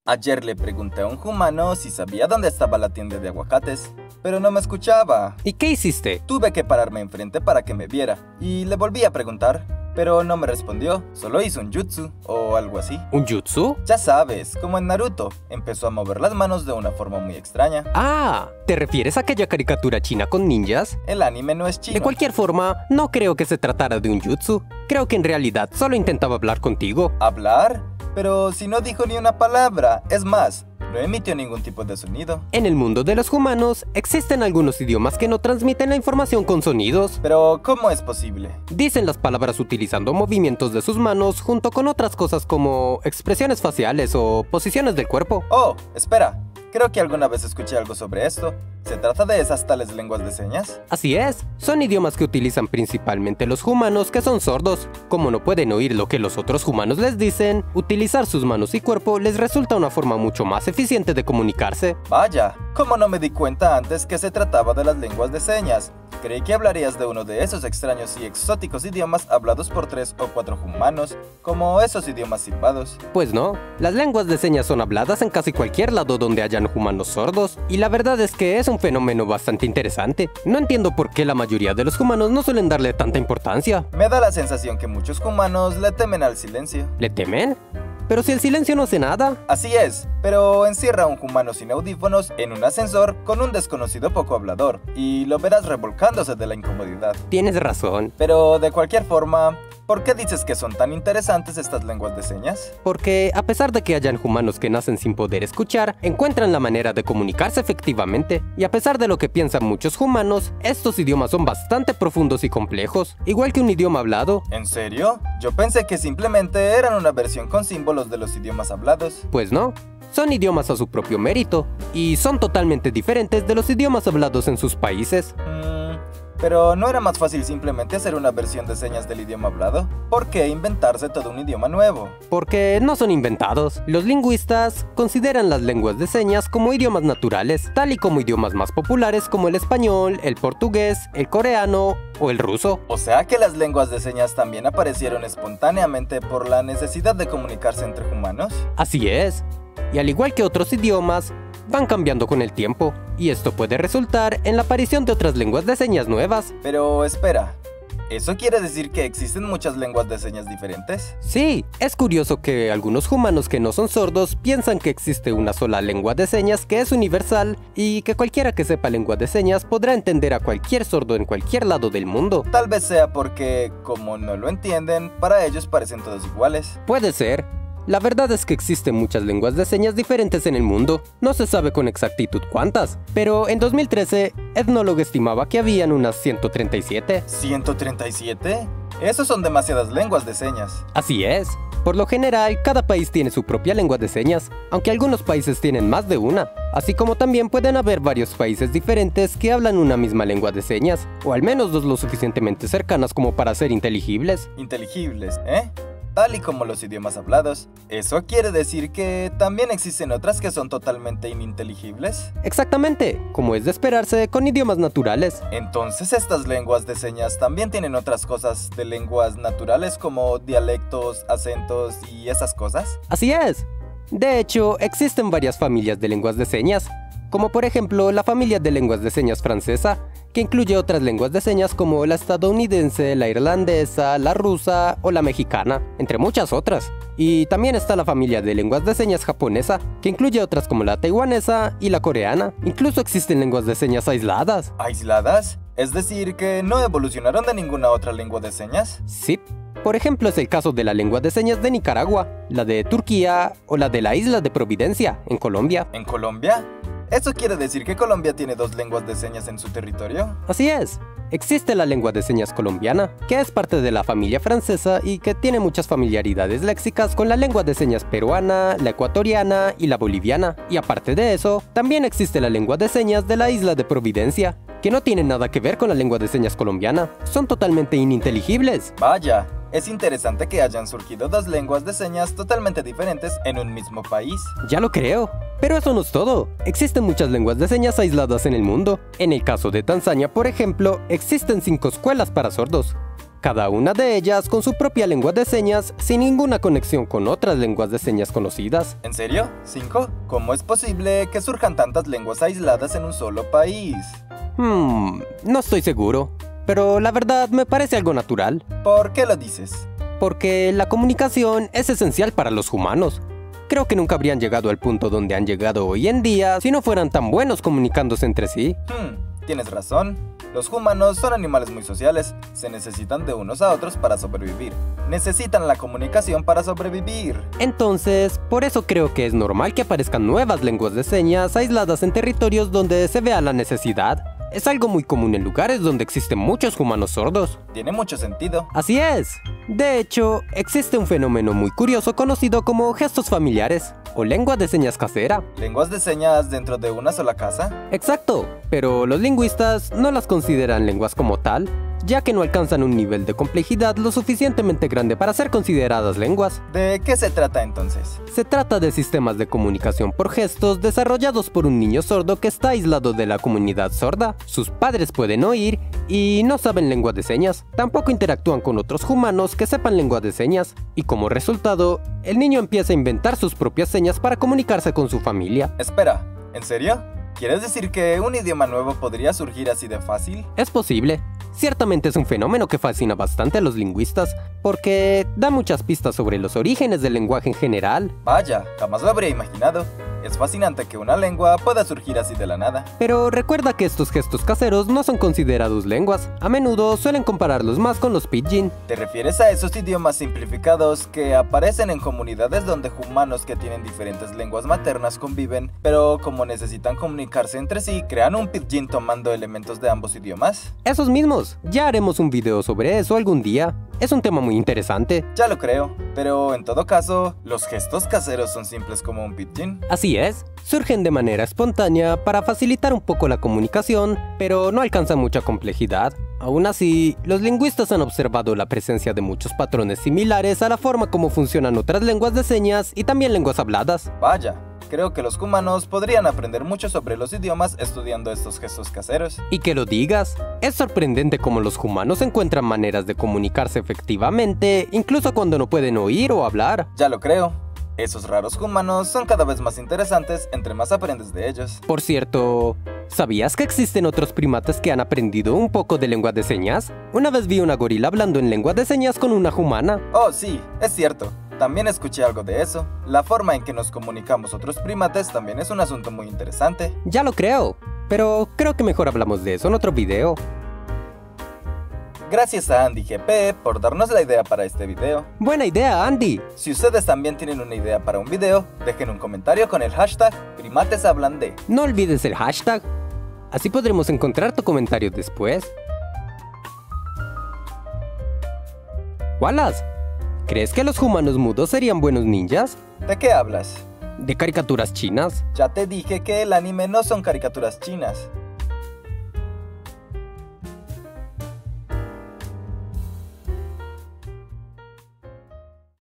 Ayer le pregunté a un humano si sabía dónde estaba la tienda de aguacates, pero no me escuchaba. ¿Y qué hiciste? Tuve que pararme enfrente para que me viera, y le volví a preguntar, pero no me respondió, solo hizo un jutsu, o algo así. ¿Un jutsu? Ya sabes, como en Naruto, empezó a mover las manos de una forma muy extraña. Ah, ¿te refieres a aquella caricatura china con ninjas? El anime no es chino. De cualquier forma, no creo que se tratara de un jutsu. Creo que en realidad solo intentaba hablar contigo. ¿Hablar? Pero si no dijo ni una palabra, es más, no emitió ningún tipo de sonido. En el mundo de los humanos, existen algunos idiomas que no transmiten la información con sonidos. Pero, ¿cómo es posible? Dicen las palabras utilizando movimientos de sus manos junto con otras cosas como expresiones faciales o posiciones del cuerpo. Oh, espera. Creo que alguna vez escuché algo sobre esto. ¿Se trata de esas tales lenguas de señas? Así es, son idiomas que utilizan principalmente los humanos que son sordos. Como no pueden oír lo que los otros humanos les dicen, utilizar sus manos y cuerpo les resulta una forma mucho más eficiente de comunicarse. Vaya, ¿cómo no me di cuenta antes que se trataba de las lenguas de señas? Creí que hablarías de uno de esos extraños y exóticos idiomas hablados por 3 o 4 humanos, como esos idiomas silbados. Pues no, las lenguas de señas son habladas en casi cualquier lado donde hayan humanos sordos, y la verdad es que es un fenómeno bastante interesante. No entiendo por qué la mayoría de los humanos no suelen darle tanta importancia. Me da la sensación que muchos humanos le temen al silencio. ¿Le temen? Pero si el silencio no hace nada. Así es, pero encierra a un humano sin audífonos en un ascensor con un desconocido poco hablador, y lo verás revolcándose de la incomodidad. Tienes razón. Pero de cualquier forma, ¿por qué dices que son tan interesantes estas lenguas de señas? Porque a pesar de que hayan humanos que nacen sin poder escuchar, encuentran la manera de comunicarse efectivamente. Y a pesar de lo que piensan muchos humanos, estos idiomas son bastante profundos y complejos, igual que un idioma hablado. ¿En serio? Yo pensé que simplemente eran una versión con símbolos de los idiomas hablados. Pues no. Son idiomas a su propio mérito, y son totalmente diferentes de los idiomas hablados en sus países. Pero ¿no era más fácil simplemente hacer una versión de señas del idioma hablado? ¿Por qué inventarse todo un idioma nuevo? Porque no son inventados. Los lingüistas consideran las lenguas de señas como idiomas naturales, tal y como idiomas más populares como el español, el portugués, el coreano o el ruso. O sea que las lenguas de señas también aparecieron espontáneamente por la necesidad de comunicarse entre humanos. Así es. Y al igual que otros idiomas, van cambiando con el tiempo, y esto puede resultar en la aparición de otras lenguas de señas nuevas. Pero espera, ¿eso quiere decir que existen muchas lenguas de señas diferentes? Sí, es curioso que algunos humanos que no son sordos piensan que existe una sola lengua de señas que es universal y que cualquiera que sepa lengua de señas podrá entender a cualquier sordo en cualquier lado del mundo. Tal vez sea porque, como no lo entienden, para ellos parecen todos iguales. Puede ser. La verdad es que existen muchas lenguas de señas diferentes en el mundo. No se sabe con exactitud cuántas, pero en 2013, Ethnologue estimaba que habían unas 137. ¿137? Esos son demasiadas lenguas de señas. Así es. Por lo general, cada país tiene su propia lengua de señas, aunque algunos países tienen más de una. Así como también pueden haber varios países diferentes que hablan una misma lengua de señas, o al menos dos lo suficientemente cercanas como para ser inteligibles. Inteligibles, ¿eh? Tal y como los idiomas hablados. ¿Eso quiere decir que también existen otras que son totalmente ininteligibles? Exactamente, como es de esperarse con idiomas naturales. Entonces estas lenguas de señas también tienen otras cosas de lenguas naturales como dialectos, acentos y esas cosas. Así es. De hecho, existen varias familias de lenguas de señas, como por ejemplo la familia de lenguas de señas francesa, que incluye otras lenguas de señas como la estadounidense, la irlandesa, la rusa o la mexicana, entre muchas otras. Y también está la familia de lenguas de señas japonesa, que incluye otras como la taiwanesa y la coreana. Incluso existen lenguas de señas aisladas. ¿Aisladas? Es decir, que no evolucionaron de ninguna otra lengua de señas. Sí. Por ejemplo, es el caso de la lengua de señas de Nicaragua, la de Turquía o la de la isla de Providencia, en Colombia. ¿En Colombia? ¿Eso quiere decir que Colombia tiene 2 lenguas de señas en su territorio? Así es. Existe la lengua de señas colombiana, que es parte de la familia francesa y que tiene muchas familiaridades léxicas con la lengua de señas peruana, la ecuatoriana y la boliviana. Y aparte de eso, también existe la lengua de señas de la isla de Providencia, que no tiene nada que ver con la lengua de señas colombiana. Son totalmente ininteligibles. Vaya. Es interesante que hayan surgido 2 lenguas de señas totalmente diferentes en un mismo país. Ya lo creo. Pero eso no es todo. Existen muchas lenguas de señas aisladas en el mundo. En el caso de Tanzania, por ejemplo, existen 5 escuelas para sordos. cada una de ellas con su propia lengua de señas sin ninguna conexión con otras lenguas de señas conocidas. ¿En serio? ¿5? ¿Cómo es posible que surjan tantas lenguas aisladas en un solo país? No estoy seguro, pero la verdad me parece algo natural. ¿Por qué lo dices? Porque la comunicación es esencial para los humanos. Creo que nunca habrían llegado al punto donde han llegado hoy en día si no fueran tan buenos comunicándose entre sí. Tienes razón. Los humanos son animales muy sociales. Se necesitan de unos a otros para sobrevivir. Necesitan la comunicación para sobrevivir. Entonces, por eso creo que es normal que aparezcan nuevas lenguas de señas aisladas en territorios donde se vea la necesidad. Es algo muy común en lugares donde existen muchos humanos sordos. Tiene mucho sentido. Así es. De hecho, existe un fenómeno muy curioso conocido como gestos familiares, o lengua de señas casera. ¿Lenguas de señas dentro de una sola casa? Exacto, pero los lingüistas no las consideran lenguas como tal, ya que no alcanzan un nivel de complejidad lo suficientemente grande para ser consideradas lenguas. ¿De qué se trata entonces? Se trata de sistemas de comunicación por gestos desarrollados por un niño sordo que está aislado de la comunidad sorda. Sus padres pueden oír y no saben lengua de señas. Tampoco interactúan con otros humanos que sepan lengua de señas. Y como resultado, el niño empieza a inventar sus propias señas para comunicarse con su familia. Espera, ¿en serio? ¿Quieres decir que un idioma nuevo podría surgir así de fácil? Es posible. Ciertamente es un fenómeno que fascina bastante a los lingüistas, porque da muchas pistas sobre los orígenes del lenguaje en general. Vaya, jamás lo habría imaginado. Es fascinante que una lengua pueda surgir así de la nada. Pero recuerda que estos gestos caseros no son considerados lenguas. A menudo suelen compararlos más con los pidgin. ¿Te refieres a esos idiomas simplificados que aparecen en comunidades donde humanos que tienen diferentes lenguas maternas conviven, pero como necesitan comunicarse entre sí, crean un pidgin tomando elementos de ambos idiomas? Esos mismos. Ya haremos un video sobre eso algún día. Es un tema muy interesante. Ya lo creo, pero en todo caso, ¿los gestos caseros son simples como un pidgin? Así es, surgen de manera espontánea para facilitar un poco la comunicación, pero no alcanzan mucha complejidad. Aún así, los lingüistas han observado la presencia de muchos patrones similares a la forma como funcionan otras lenguas de señas y también lenguas habladas. Vaya. Creo que los humanos podrían aprender mucho sobre los idiomas estudiando estos gestos caseros. Y que lo digas, es sorprendente cómo los humanos encuentran maneras de comunicarse efectivamente, incluso cuando no pueden oír o hablar. Ya lo creo. Esos raros humanos son cada vez más interesantes entre más aprendes de ellos. Por cierto, ¿sabías que existen otros primates que han aprendido un poco de lengua de señas? Una vez vi una gorila hablando en lengua de señas con una humana. Oh, sí, es cierto. También escuché algo de eso. La forma en que nos comunicamos otros primates también es un asunto muy interesante. Ya lo creo, pero creo que mejor hablamos de eso en otro video. Gracias a Andy GP por darnos la idea para este video. Buena idea, Andy. Si ustedes también tienen una idea para un video, dejen un comentario con el hashtag primateshablan_de. No olvides el hashtag, así podremos encontrar tu comentario después. Wallace, ¿crees que los humanos mudos serían buenos ninjas? ¿De qué hablas? ¿De caricaturas chinas? Ya te dije que el anime no son caricaturas chinas.